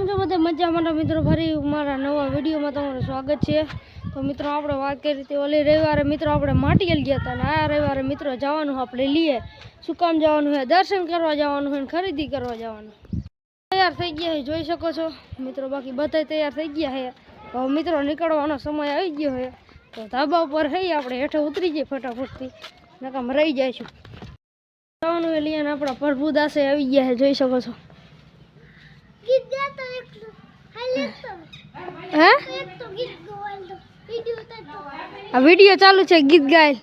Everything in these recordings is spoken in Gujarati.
કેમ છો બધા મજામાં મિત્રો? ફરી મારા નવા વિડીયોમાં તમારું સ્વાગત છે। તો મિત્રો આપણે વાત કરી હતી ઓલી રવિવારે મિત્રો આપણે માટીએલ ગયા હતા અને આ રવિવારે મિત્રો જવાનું આપણે લીએ। શું કામ જવાનું છે? દર્શન કરવા જવાનું છે, ખરીદી કરવા જવાનું। તૈયાર થઈ ગયા છે, જોઈ શકો છો મિત્રો। બાકી બધા તૈયાર થઈ ગયા છે। હવે મિત્રો નીકળવાનો સમય આવી ગયો છે, તો ધાબા ઉપર થઈ આપણે હેઠે ઉતરી જઈએ ફટાફટથી, નકામ રહી જઈશું। જવાનું એ લીએ આપણા પ્રભુદાસે આવી ગયા છે, જોઈ શકો છો। આ વિડિયો ચાલુ છે, ગીત ગાય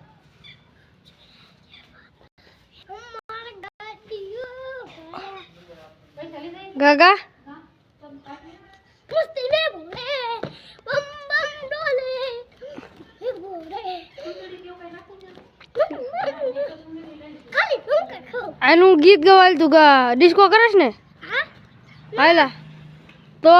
ગાગા આનું ગીત ગવાલ તું ગા ડિસ્કો કરસ ને હાલા તો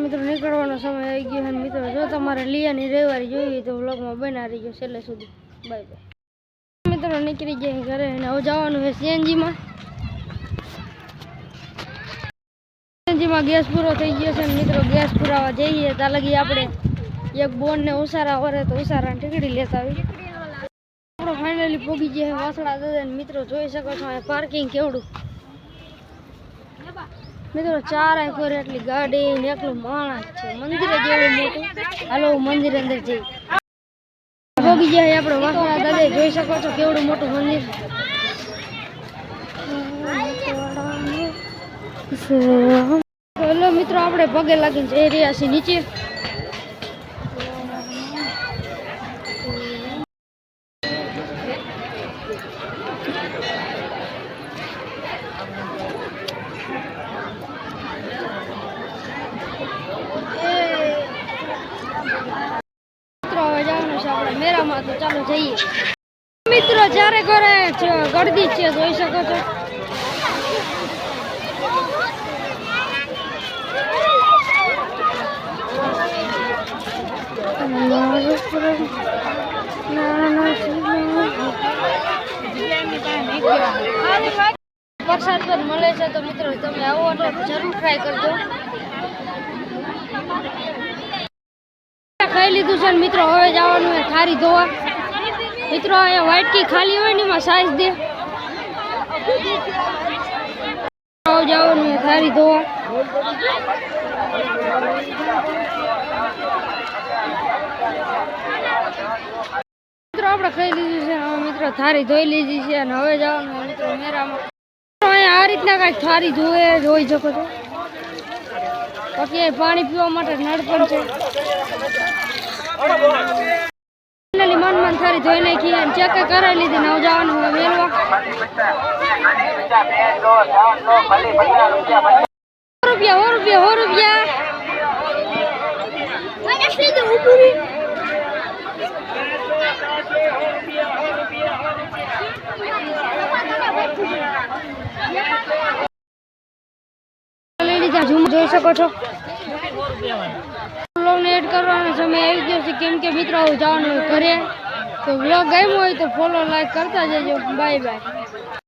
મિત્રો નીકળવાનો સમય આવી ગયો છે મિત્રો। જો તમારે લીયાની રવિવારી જોઈએ તો વ્લોગમાં બના રહીજો છેલ્લે સુધી। બાય બાય મિત્રો, નીકળી ગયા ઘરે અને હવે જવાનું છે સીએનજીમાં। સીએનજીમાં ગેસ પૂરો થઈ ગયો છે મિત્રો, ગેસ પુરાવા જઈએ ત્યાં લગી આપણે એક બોનને ઉસારા વરે તો ઉસારાને ટીકડી લેતા આવી। આપણે ફાઇનલી પહોંચી ગયા વાસણા દાદા મિત્રો, જોઈ શકો છો અહીંયા પાર્કિંગ કેવડું મિત્રો, ચાર આખોર એટલી ગાડી ને એકલું માણસ છે, મંદિર જેવું મોટું। હાલો મંદિર અંદર જઈએ। પહોંચી ગયા આપણે વાસણા દાદા, જોઈ શકો છો કેવડું મોટું મંદિર। ચલો મિત્રો આપણે પગે લાગીને જઈ રહ્યા છીએ નીચે। મેરામાં તો ચાલો જઈએ મિત્રો। ચારે ઘરે ગળદી છે, જોઈ શકો છો। પ્રસાદ પણ મળે છે, તો મિત્રો તમે આવો એટલે જરૂર ટ્રાય કરજો। ખાઈ લીધું છે મિત્રો, હવે જવાનું છે થારી ધોવા। મિત્રો અહીંયા વાટકી ખાલી હોય ને એમાં સાઈઝ દે, જવાનું છે થારી ધોવા। મિત્રો આપણે ખાઈ લીધું છે, હવે મિત્રો થારી ધોઈ લીધી છે અને હવે જવાનું છે મિત્રો મેરામાં। અહીંયા આ રીતના કાંઈક થારી ધોવે જોઈ શકો છો। બાકી પાણી પીવા માટે નળ પણ છે। મન થારી ધોઈ નાખી અને ચેક કરાવી લીધી ને જવાનું મેળવા। ₹100 લઈ લીધા, જોઈ શકો છો। વ્લોગને એડ કરવાનો સમય આવી ગયો છે, કેમ કે મિત્રો જવાનું ઘરે। તો વ્લોગ ગમ્યો હોય તો ફોલો લાઈક કરતા જજો। Bye bye.